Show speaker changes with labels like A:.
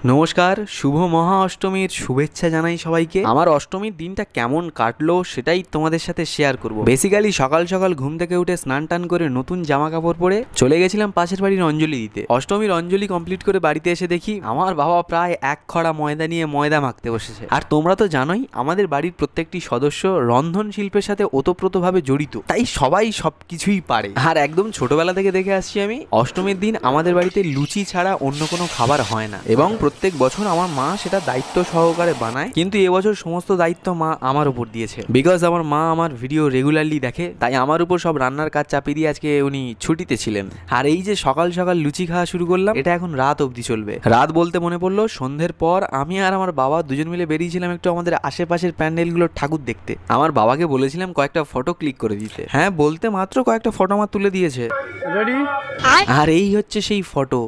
A: নমস্কার, শুভ মহা অষ্টমীর শুভেচ্ছা জানাই সবাইকে। আমার অষ্টমীর দিনটা কেমন কাটলো সেটাই তোমাদের সাথে শেয়ার করব। বেসিক্যালি সকাল সকাল ঘুম থেকে উঠে স্নান টান করে নতুন জামা কাপড় পরে চলে গেছিলাম পাশের বাড়ির অঞ্জলি দিতে। অষ্টমীর অঞ্জলি কমপ্লিট করে বাড়িতে এসে দেখি আমার বাবা প্রায় এক খড়া ময়দা নিয়ে ময়দা মাখতে বসেছে। আর তোমরা তো জানোই আমাদের বাড়ির প্রত্যেকটি সদস্য রন্ধন শিল্পের সাথে ওতপ্রোতভাবে জড়িত, তাই সবাই সবকিছুই পারে। আর একদম ছোটবেলা থেকে দেখে আসছি আমি, অষ্টমীর দিন আমাদের বাড়িতে লুচি ছাড়া অন্য কোনো খাবার হয় না, এবং প্রত্যেক বছর আমার মা সেটা দায়িত্ব সহকারে বানায়। কিন্তু এবছর সমস্ত দায়িত্ব মা আমার উপর দিয়েছে, বিকজ আমার মা আমার ভিডিও রেগুলারলি দেখে, তাই আমার উপর সব রান্নার কাজ চাপিয়ে দিয়ে আজকে উনি ছুটিতে ছিলেন। আর এই যে সকাল সকাল লুচি খাওয়া শুরু করলাম, এটা এখন রাত অবধি চলবে। রাত বলতে মনে পড়লো সন্ধ্যের পর আমি আর আমার বাবা দুজন মিলে বেরিয়েছিলাম একটু আমাদের আশেপাশের প্যান্ডেলগুলোর ঠাকুর দেখতে। আমার বাবাকে বলেছিলাম কয়েকটা ফটো ক্লিক করে দিতে। হ্যাঁ, বলতে মাত্র কয়েকটা ফটো আমার তুলে দিয়েছে। আর এই হচ্ছে সেই ফটো।